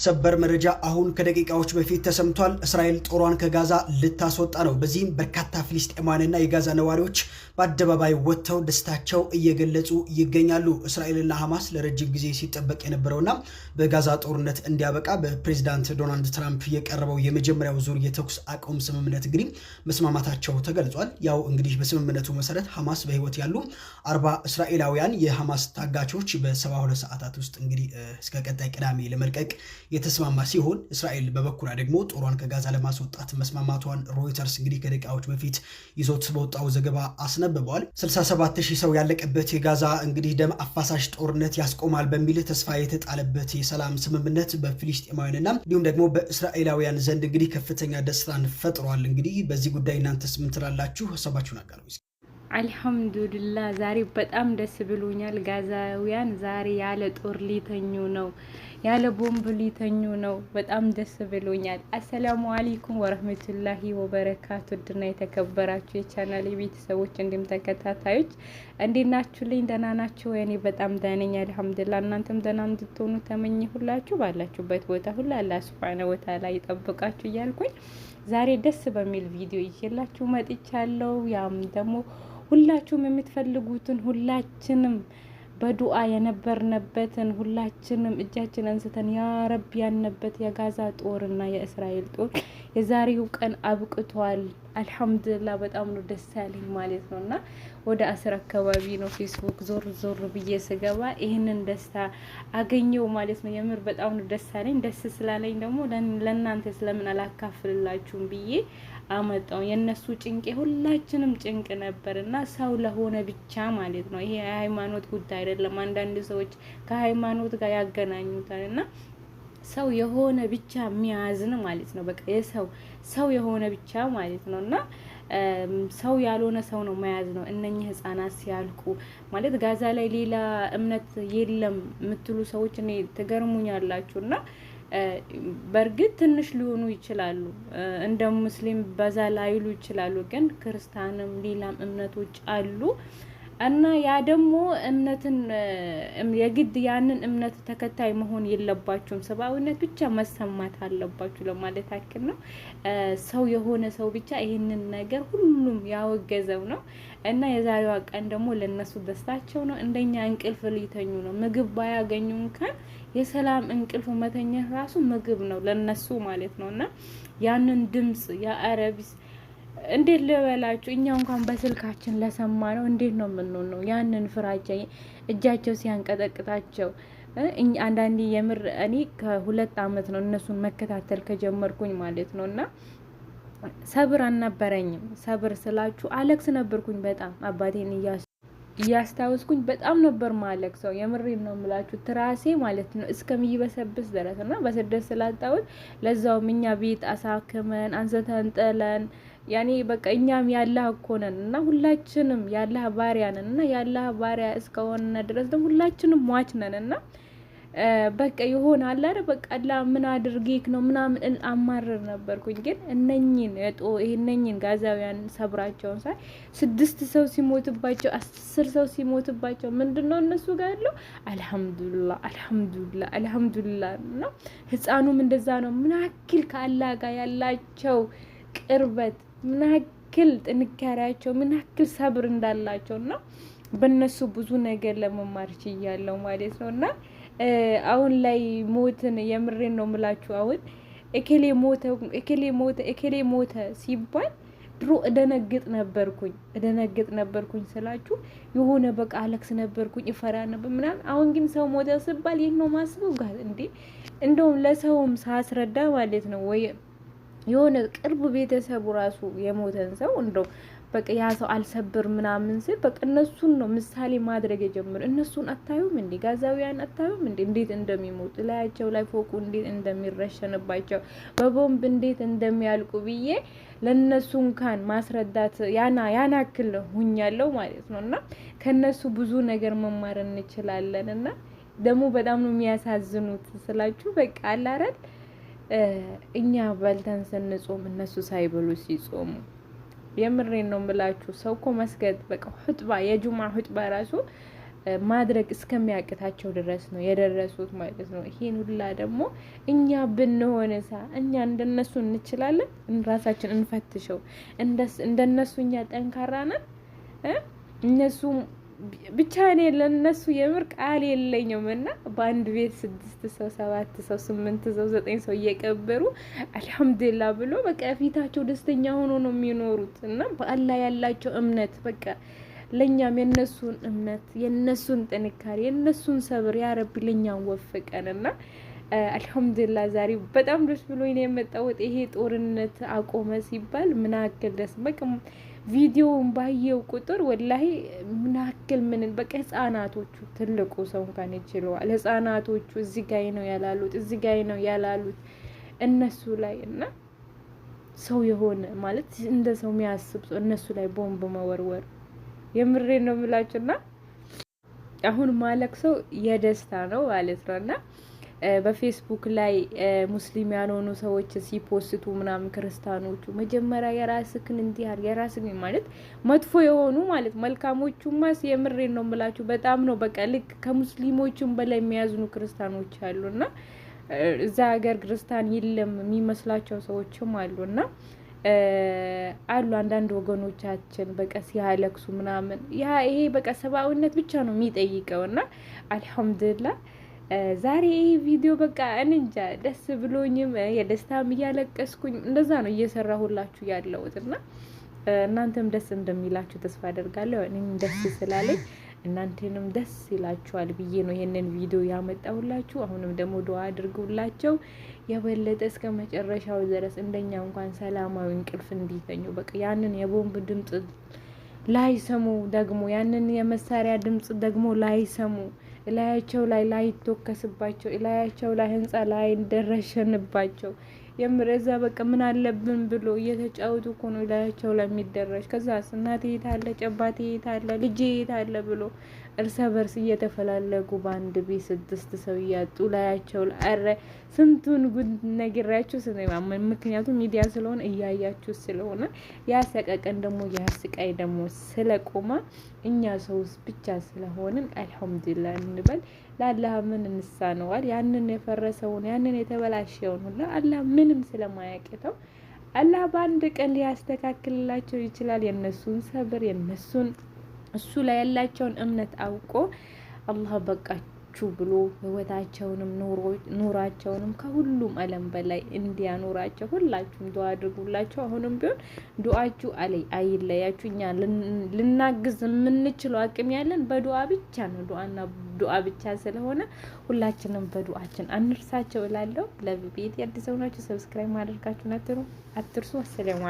ሰበር መረጃ አሁን ከደቂቃዎች በፊት ተሰምቷል። እስራኤል ጦሯን ከጋዛ ልታስወጣ ነው። በዚህም በርካታ ፍልስጤማውያንና የጋዛ ነዋሪዎች በአደባባይ ወጥተው ደስታቸው እየገለጹ ይገኛሉ። እስራኤልና ሐማስ ለረጅም ጊዜ ሲጠበቅ የነበረውና በጋዛ ጦርነት እንዲያበቃ በፕሬዝዳንት ዶናልድ ትራምፕ የቀረበው የመጀመሪያው ዙር የተኩስ አቁም ስምምነት እንግዲህ መስማማታቸው ተገልጿል። ያው እንግዲህ በስምምነቱ መሰረት ሐማስ በህይወት ያሉ 40 እስራኤላውያን የሐማስ ታጋቾች በ72 ሰዓታት ውስጥ እንግዲህ እስከ ቀጣይ ቅዳሜ ለመልቀቅ የተስማማ ሲሆን እስራኤል በበኩሏ ደግሞ ጦሯን ከጋዛ ለማስወጣት መስማማቷን ሮይተርስ እንግዲህ ከደቂቃዎች በፊት ይዞት በወጣው ዘገባ አስነብቧል። 67000 ሰው ያለቀበት የጋዛ እንግዲህ ደም አፋሳሽ ጦርነት ያስቆማል በሚል ተስፋ የተጣለበት የሰላም ስምምነት በፍልስጤማውያንና እንዲሁም ደግሞ በእስራኤላውያን ዘንድ እንግዲህ ከፍተኛ ደስታን ፈጥሯል። እንግዲህ በዚህ ጉዳይ እናንተስ ምን ትላላችሁ? ሀሳባችሁን አጋሩ። አልሐምዱሊላህ ዛሬ በጣም ደስ ብሎኛል። ጋዛውያን ዛሬ ያለ ጦር ሊተኙ ነው፣ ያለ ቦምብ ሊተኙ ነው። በጣም ደስ ብሎኛል። አሰላሙ አለይኩም ወራህመቱላሂ ወበረካቱ። ድና የተከበራችሁ የቻናሌ ቤተሰቦች እንዲሁም ተከታታዮች እንዴት ናችሁልኝ? ደህና ናችሁ? እኔ በጣም ደህና ነኝ አልሐምዱሊላህ። እናንተም ደህና እንድትሆኑ ተመኝሁላችሁ። ባላችሁበት ቦታ ሁሉ አላህ ሱብሓነሁ ወተዓላ ይጠብቃችሁ እያልኩኝ ዛሬ ደስ በሚል ቪዲዮ ይዤላችሁ መጥቻለሁ። ያም ደግሞ ሁላችሁም የምትፈልጉትን ሁላችንም በዱዓ የነበርነበትን ሁላችንም እጃችን አንስተን ያ ረብ ያነበት የጋዛ ጦርና የእስራኤል ጦር የዛሬው ቀን አብቅቷል። አልሐምዱሊላህ በጣም ነው ደስ ያለኝ ማለት ነውና ወደ 10 አካባቢ ነው ፌስቡክ ዞር ብዬ ስገባ ይሄንን ደስታ አገኘው ማለት ነው። የምር በጣም ነው ደስ ያለኝ። ደስ ስላለኝ ደግሞ ለእናንተ ስለምን አላካፍልላችሁም ብዬ አመጣው። የነሱ ጭንቅ ሁላችንም ጭንቅ ነበርና ሰው ለሆነ ብቻ ማለት ነው። ይሄ የሃይማኖት ጉዳይ አይደለም። አንዳንድ ሰዎች ከሃይማኖት ጋር ያገናኙታልና ሰው የሆነ ብቻ የሚያዝን ማለት ነው። በቃ ሰው የሆነ ብቻ ማለት ነውና ሰው ያልሆነ ሰው ነው መያዝ ነው። እነኚህ ህፃናት ሲያልቁ ማለት ጋዛ ላይ ሌላ እምነት የለም የምትሉ ሰዎች እኔ ትገርሙኛላችሁና በርግጥ ትንሽ ሊሆኑ ይችላሉ፣ እንደ ሙስሊም በዛ ላይሉ ይችላሉ። ግን ክርስቲያንም ሌላም እምነቶች አሉ እና ያ ደግሞ እምነትን የግድ ያንን እምነት ተከታይ መሆን የለባችሁም። ሰብአዊነት ብቻ መሰማት አለባችሁ ለማለት ያክል ነው። ሰው የሆነ ሰው ብቻ ይሄንን ነገር ሁሉም ያወገዘው ነው እና የዛሬዋ ቀን ደግሞ ለነሱ ደስታቸው ነው። እንደኛ እንቅልፍ ሊተኙ ነው። ምግብ ባያገኙ እንኳን የሰላም እንቅልፍ መተኛ ራሱ ምግብ ነው ለነሱ ማለት ነውና ያንን ድምጽ የአረቢስ እንዴት ልበላችሁ እኛ እንኳን በስልካችን ለሰማ ነው እንዴት ነው የምንሆነው? ያንን ፍራቻ እጃቸው ሲያንቀጠቅጣቸው አንዳንዴ የምር እኔ ከ2 አመት ነው እነሱን መከታተል ከጀመርኩኝ ማለት ነውና ሰብር አልነበረኝም። ሰብር ስላችሁ አለቅስ ነበርኩኝ በጣም አባቴን እያስታወስኩኝ በጣም ነበር ማለቅ ሰው የምሬን ነው የምላችሁ ትራሴ ማለት ነው እስከሚበሰብስ ድረስና በስደት ስላጣሁት ለዛውም እኛ ቤት አሳክመን አንስተን ጥለን ያኔ በቃ እኛም ያላህ እኮ ነን እና ሁላችንም ያላህ ባሪያ ነን እና ያላህ ባሪያ እስከሆነ ድረስ ደግሞ ሁላችንም ሟች ነን እና በቃ ይሆናል አይደል በቃ አላህ ምን አድርጌክ ነው ምናምን አማረር ነበርኩኝ። ግን እነኚህን ጋዛውያን ሰብራቸውን ሳይ 6 ሰው ሲሞትባቸው 10 ሰው ሲሞትባቸው ምንድነው እነሱ ጋር ያለው አልሐምዱሊላህ ነው። ህፃኑም እንደዛ ነው። ምን ያክል ከአላህ ጋር ያላቸው ቅርበት ምን ያክል ጥንካሬያቸው ምን ያክል ሰብር እንዳላቸውና በእነሱ ብዙ ነገር ለመማር ችያለሁ ማለት ነውና አሁን ላይ ሞትን የምሬን ነው የምላችሁ። አሁን እከሌ ሞተ ሲባል ድሮ እደነግጥ ነበርኩኝ ስላችሁ የሆነ በቃ አለክስ ነበርኩኝ እፈራ ነበር ምናምን። አሁን ግን ሰው ሞተ ሲባል ይሄን ነው ማስበው ጋር እንዴ እንደውም ለሰውም ሳስረዳ ማለት ነው ወይ የሆነ ቅርብ ቤተሰቡ ራሱ የሞተን ሰው እንደው በቃ ያ ሰው አልሰብር ምናምን ሲል በቃ እነሱን ነው ምሳሌ ማድረግ የጀመረ። እነሱን አታዩም እንዴ? ጋዛውያን አታዩም እንዴ? እንዴት እንደሚሞቱ ላያቸው ላይ ፎቁ እንዴት እንደሚረሸንባቸው በቦምብ እንዴት እንደሚያልቁ ብዬ ለነሱ እንኳን ማስረዳት ያናክል ሁኛለው ማለት ነውና ከነሱ ብዙ ነገር መማር እንችላለን። እና ደግሞ በጣም ነው የሚያሳዝኑት ስላችሁ በቃ አላረል እኛ በልተን ስንጾም እነሱ ሳይበሉ ሲጾሙ የምሬን ነው የምላችሁ። ሰው እኮ መስገድ በቃ ሁጥባ የጁማ ሁጥባ ራሱ ማድረግ እስከሚያቅታቸው ድረስ ነው የደረሱት ማለት ነው። ይሄን ሁላ ደግሞ እኛ ብንሆንሳ እኛ እንደነሱ እንችላለን? ራሳችን እንፈትሸው። እንደነሱ እኛ ጠንካራ ነን? እነሱ ብቻ እኔ ለነሱ የምር ቃል የለኝም። እና በአንድ ቤት 6 ሰው 7 ሰው 8 ሰው 9 ሰው እየቀበሩ አልሐምዱሊላህ ብሎ በቃ ፊታቸው ደስተኛ ሆኖ ነው የሚኖሩት። እና በአላህ ያላቸው እምነት በቃ ለኛም የነሱን እምነት የነሱን ጥንካሬ የነሱን ሰብር ያ ረቢ ለኛም ወፈቀንና አልሐምዱሊላህ ዛሬ በጣም ደስ ብሎኝ ነው የመጣሁት። ይሄ ጦርነት አቆመ ሲባል ምን አክል ደስ በቃ ቪዲዮውን ባየው ቁጥር ወላሂ ምን አክል ምን በቃ ህፃናቶቹ ትልቁ ሰው እንኳን ይችላል ህፃናቶቹ እዚህ ጋር ነው ያላሉት እዚህ ጋር ነው ያላሉት እነሱ ላይ እና ሰው የሆነ ማለት እንደ ሰው የሚያስብ ሰው እነሱ ላይ ቦምብ መወርወር የምሬ ነው የምላችሁና አሁን ማለቅ ሰው የደስታ ነው ማለት ነውና በፌስቡክ ላይ ሙስሊም ያልሆኑ ሰዎች ሲፖስቱ ምናምን ክርስቲያኖቹ መጀመሪያ የራስክን እንዲያር የራስክን ማለት መጥፎ የሆኑ ማለት መልካሞቹማስ የምሬ ነው የምላችሁ በጣም ነው በቃ ልክ ከሙስሊሞቹም በላይ የሚያዝኑ ክርስቲያኖች አሉና እዛ ሀገር ክርስቲያን የለም የሚመስላቸው ሰዎችም አሉና አሉ አንዳንድ ወገኖቻችን በቃ ሲያለቅሱ ምናምን ይሄ በቃ ሰብአዊነት ብቻ ነው የሚጠይቀውና አልሐምዱሊላህ ዛሬ ይሄ ቪዲዮ በቃ እንጃ ደስ ብሎኝም የደስታም እያለቀስኩኝ እንደዛ ነው እየሰራሁላችሁ ያለሁትና እናንተም ደስ እንደሚላችሁ ተስፋ አደርጋለሁ። እኔም ደስ ስላለኝ እናንተንም ደስ ይላችኋል ብዬ ነው ይሄንን ቪዲዮ ያመጣሁላችሁ። አሁንም ደግሞ ዱአ አድርጉላቸው የበለጠ እስከ መጨረሻው ድረስ እንደኛ እንኳን ሰላማዊ እንቅልፍ እንዲተኙ በቃ ያንን የቦምብ ድምጽ ላይሰሙ ደግሞ ያንን የመሳሪያ ድምጽ ደግሞ ላይሰሙ እላያቸው ላይ ላይተከስባቸው እላያቸው ላይ ህንጻ ላይ እንደረሸንባቸው የምረዛ በቃ ምን አለብን ብሎ እየተጫወቱ እኮ ነው እላያቸው ላይ የሚደረሽ። ከዛስ እናቴ የታለ ጨባቴ የታለ ልጄ የታለ ብሎ እርስ በርስ እየተፈላለጉ በአንድ ቤት 6 ሰው እያጡ ላያቸው ላይ አረ ስንቱን ጉድ ነግራችሁ ምክንያቱም ሚዲያ ስለሆነ እያያችሁ ስለሆነ ያ ሰቀቀን ደግሞ ያ ስቃይ ደግሞ ስለቆመ እኛ ሰውስ ብቻ ስለሆንን አልሐምዱሊላህ እንበል። ለአላህ ምን እንሳነዋል? ያንን የፈረሰውን ያንን የተበላሸውን ሁላ አላህ ምንም ስለማያቅተው አላህ በአንድ ቀን ሊያስተካክልላቸው ይችላል። የነሱን ሰብር የነሱን እሱ ላይ ያላቸውን እምነት አውቆ አላህ በቃችሁ ብሎ ህይወታቸውንም ኑራቸውንም ከሁሉም ዓለም በላይ እንዲያኖራቸው ሁላችሁም ዱአ አድርጉላቸው። አሁንም ቢሆን ዱአችሁ አይለያችሁ። እኛ ልናግዝ የምንችለው አቅም ያለን በዱአ ብቻ ነው። ዱአ ብቻ ስለሆነ ሁላችንም በዱአችን አንርሳቸው እላለሁ። ለቤት አዲስ ሆናችሁ ሰብስክራይብ ማድረጋችሁን አትርሱ። አሰላሙ